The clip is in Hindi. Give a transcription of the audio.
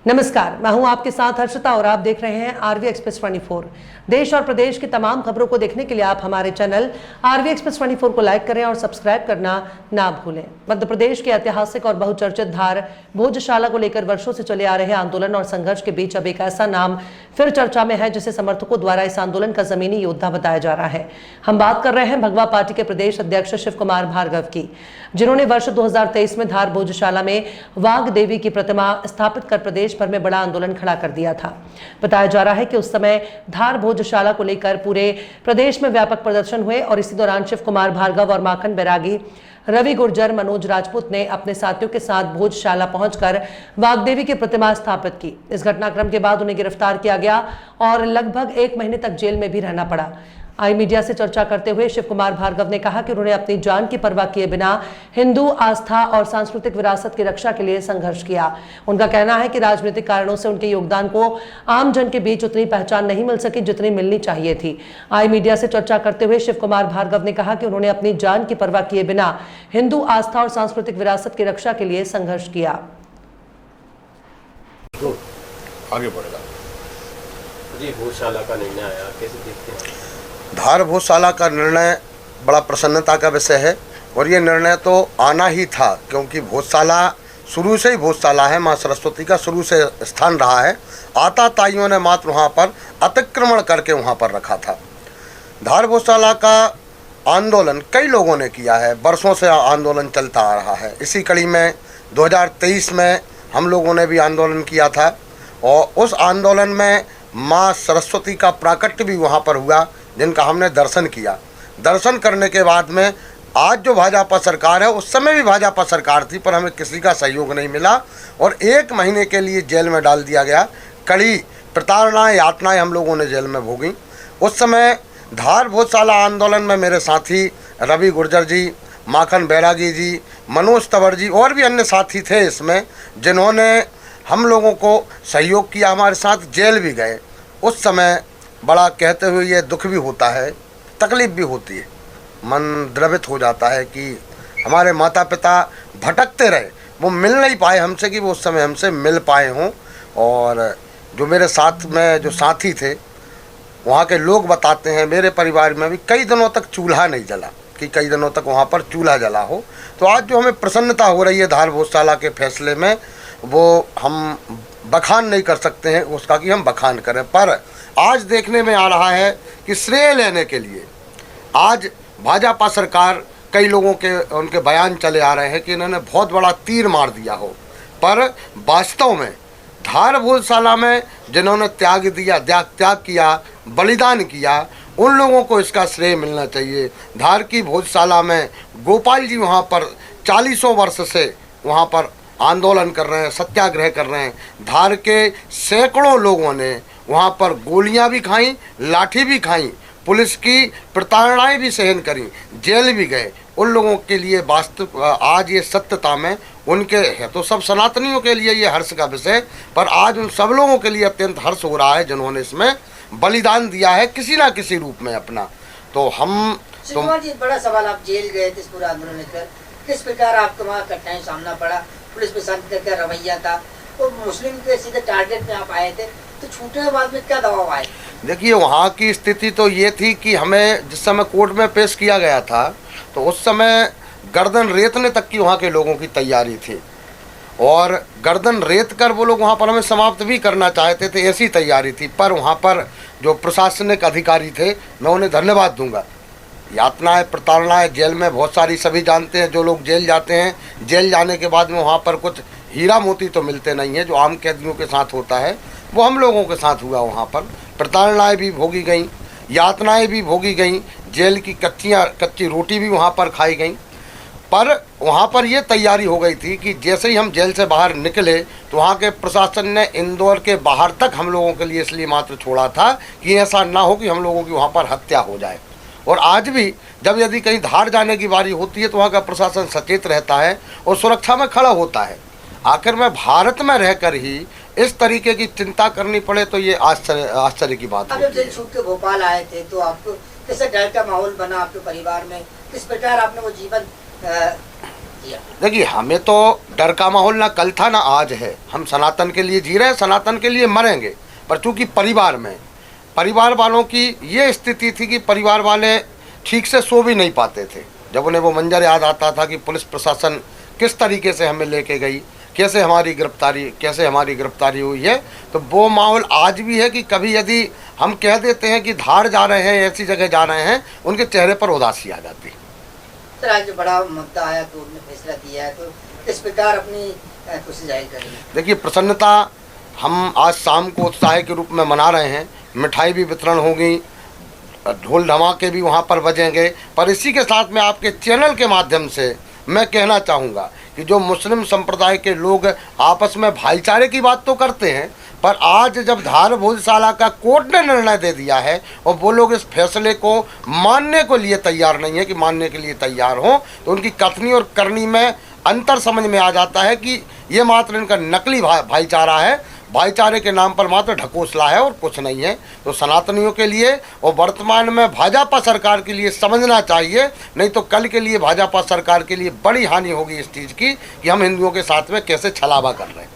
नमस्कार, मैं हूं आपके साथ हर्षिता और आप देख रहे हैं आरवी एक्सप्रेस 24। देश और प्रदेश की तमाम खबरों को देखने के लिए आप हमारे चैनल आरवी एक्सप्रेस 24 को लाइक करें और सब्सक्राइब करना ना भूलें। मध्य प्रदेश के ऐतिहासिक और बहुचर्चित धार भोजशाला को लेकर वर्षों से चले आ रहे आंदोलन और संघर्ष के बीच अब एक ऐसा नाम फिर चर्चा में है जिसे समर्थकों द्वारा इस आंदोलन का जमीनी योद्धा बताया जा रहा है। हम बात कर रहे हैं भगवा पार्टी के प्रदेश अध्यक्ष शिव कुमार भार्गव की, जिन्होंने वर्ष 2023 में धार भोजशाला में वाघ देवी की प्रतिमा स्थापित कर प्रदेश भर में बड़ा आंदोलन खड़ा कर दिया था। बताया जा रहा है कि उस समय धार भोजशाला को लेकर पूरे प्रदेश में व्यापक प्रदर्शन हुए और इसी दौरान शिव कुमार भार्गव और माखन बैरागी, रवि गुर्जर, मनोज राजपूत ने अपने साथियों के साथ भोजशाला पहुंचकर वाग्देवी की प्रतिमा स्थापित की। इस घटनाक्रम के बाद उन्हें गिरफ्तार किया गया और लगभग 1 महीने तक जेल में भी रहना पड़ा। आई मीडिया से चर्चा करते हुए शिव कुमार भार्गव ने कहा कि उन्होंने अपनी जान की परवाह किए बिना हिंदू आस्था और सांस्कृतिक विरासत की रक्षा के लिए संघर्ष किया। उनका कहना है कि राजनीतिक कारणों से उनके योगदान को आम जन के बीच उतनी पहचान नहीं मिल सकी जितनी मिलनी चाहिए थी। आई मीडिया से चर्चा करते हुए शिव कुमार भार्गव ने कहा कि उन्होंने अपनी जान की परवाह किए बिना हिंदू आस्था और सांस्कृतिक विरासत की रक्षा के लिए संघर्ष किया। आगे बढ़ेगा जी। भोजशाला का निर्णय आया, कैसे देखते हैं? धार भोजशाला का निर्णय बड़ा प्रसन्नता का विषय है और ये निर्णय तो आना ही था, क्योंकि भोजशाला शुरू से ही भोजशाला है, माँ सरस्वती का शुरू से स्थान रहा है। आताताइयों ने मात्र वहाँ पर अतिक्रमण करके वहाँ पर रखा था। धार भोजशाला का आंदोलन कई लोगों ने किया है, वर्षों से आंदोलन चलता आ रहा है। इसी कड़ी में 2023 में हम लोगों ने भी आंदोलन किया था और उस आंदोलन में माँ सरस्वती का प्राकट्य भी वहाँ पर हुआ, जिनका हमने दर्शन किया। दर्शन करने के बाद में आज जो भाजपा सरकार है, उस समय भी भाजपा सरकार थी, पर हमें किसी का सहयोग नहीं मिला और 1 महीने के लिए जेल में डाल दिया गया। कड़ी प्रताड़नाएं, यातनाएं हम लोगों ने जेल में भोगी। उस समय धार भोजशाला आंदोलन में मेरे साथी रवि गुर्जर जी, माखन बैरागी जी, मनोज तंवर जी और भी अन्य साथी थे इसमें, जिन्होंने हम लोगों को सहयोग किया, हमारे साथ जेल भी गए। उस समय बड़ा कहते हुए ये दुख भी होता है, तकलीफ़ भी होती है, मन द्रवित हो जाता है कि हमारे माता पिता भटकते रहे, वो मिल नहीं पाए हमसे कि वो उस समय हमसे मिल पाए हों। और जो मेरे साथ में जो साथी थे, वहाँ के लोग बताते हैं मेरे परिवार में भी कई दिनों तक चूल्हा नहीं जला, कि कई दिनों तक वहाँ पर चूल्हा जला हो। तो आज जो हमें प्रसन्नता हो रही है धार भोजशाला के फैसले में, वो हम बखान नहीं कर सकते हैं उसका कि हम बखान करें, पर आज देखने में आ रहा है कि श्रेय लेने के लिए आज भाजपा सरकार, कई लोगों के उनके बयान चले आ रहे हैं कि इन्होंने बहुत बड़ा तीर मार दिया हो, पर वास्तव में धार भोजशाला में जिन्होंने त्याग किया, बलिदान किया, उन लोगों को इसका श्रेय मिलना चाहिए। धार की भोजशाला में गोपाल जी वहाँ पर 40 वर्ष से वहाँ पर आंदोलन कर रहे हैं, सत्याग्रह कर रहे हैं। धार के सैकड़ों लोगों ने वहाँ पर गोलियां भी खाई, लाठी भी खाई, पुलिस की प्रताड़नाएं भी सहन करी, जेल भी गए। उन लोगों के लिए वास्तव आज ये सत्यता में उनके है तो सब सनातनियों के लिए ये हर्ष का विषय, पर आज उन सब लोगों के लिए अत्यंत हर्ष हो रहा है जिन्होंने इसमें बलिदान दिया है किसी ना किसी रूप में अपना। तो हम जी, बड़ा सवाल, आप जेल गए थे इस पूरा आंदोलन लेकर, किस प्रकार आपको वहाँ कठिनाई सामना पड़ा? पुलिस प्रशासन का रवैया था, तो मुस्लिम के सीधे टारगेट में आप आए थे, तो छूटने के बाद में क्या दबाव आए? देखिए, वहाँ की स्थिति तो ये थी कि हमें जिस समय कोर्ट में पेश किया गया था, तो उस समय गर्दन रेतने तक की वहाँ के लोगों की तैयारी थी और गर्दन रेत कर वो लोग वहाँ पर हमें समाप्त भी करना चाहते थे, ऐसी तैयारी थी। पर वहाँ पर जो प्रशासनिक अधिकारी थे, मैं उन्हें धन्यवाद दूंगा। यातनाएं, प्रताड़नाएं जेल में बहुत सारी, सभी जानते हैं। जो लोग जेल जाते हैं, जेल जाने के बाद में वहाँ पर कुछ हीरा मोती तो मिलते नहीं है, जो आम कैदियों के साथ होता है वो हम लोगों के साथ हुआ। वहाँ पर प्रताड़नाएं भी भोगी गई, यातनाएं भी भोगी गई, जेल की कच्ची रोटी भी वहाँ पर खाई गई। पर वहाँ पर ये तैयारी हो गई थी कि जैसे ही हम जेल से बाहर निकले तो वहाँ के प्रशासन ने इंदौर के बाहर तक हम लोगों के लिए इसलिए मात्र छोड़ा था कि ऐसा ना हो कि हम लोगों की वहाँ पर हत्या हो जाए। और आज भी जब यदि कहीं धार जाने की बारी होती है तो वहाँ का प्रशासन सचेत रहता है और सुरक्षा में खड़ा होता है। आखिर में भारत में रहकर ही इस तरीके की चिंता करनी पड़े तो ये आश्चर्य की बात है। जब जेल छूट के भोपाल आए थे तो आपको कैसे डर का माहौल बना आपके परिवार में? किस प्रकार आपने वो जीवन किया? देखिए, हमें तो डर का माहौल ना कल था ना आज है। हम सनातन के लिए जी रहे हैं, सनातन के लिए मरेंगे। पर चूँकि परिवार वालों की ये स्थिति थी कि परिवार वाले ठीक से सो भी नहीं पाते थे। जब उन्हें वो मंजर याद आता था कि पुलिस प्रशासन किस तरीके से हमें लेके गई, कैसे हमारी गिरफ्तारी हुई है, तो वो माहौल आज भी है कि कभी यदि हम कह देते हैं कि धार जा रहे हैं, ऐसी जगह जा रहे हैं, उनके चेहरे पर उदासी आ जाती है। सर, आज जो बड़ा मुद्दा आया तो उन्होंने फैसला दिया है, तो किस प्रकार अपनी खुशी जाहिर करेंगे? देखिए, प्रसन्नता हम आज शाम को उत्साह के रूप में मना रहे हैं। मिठाई भी वितरण होगी, ढोल धमाके भी वहाँ पर बजेंगे। पर इसी के साथ में आपके चैनल के माध्यम से मैं कहना चाहूँगा कि जो मुस्लिम संप्रदाय के लोग आपस में भाईचारे की बात तो करते हैं, पर आज जब धार भोजशाला का कोर्ट ने निर्णय दे दिया है और वो लोग इस फैसले को मानने को लिए तैयार नहीं है कि मानने के लिए तैयार हों, तो उनकी कथनी और करनी में अंतर समझ में आ जाता है कि ये मात्र इनका नकली भाईचारा है, भाईचारे के नाम पर मात्र ढकोसला है और कुछ नहीं है। तो सनातनियों के लिए और वर्तमान में भाजपा सरकार के लिए समझना चाहिए, नहीं तो कल के लिए भाजपा सरकार के लिए बड़ी हानि होगी इस चीज़ की कि हम हिंदुओं के साथ में कैसे छलावा कर रहे हैं।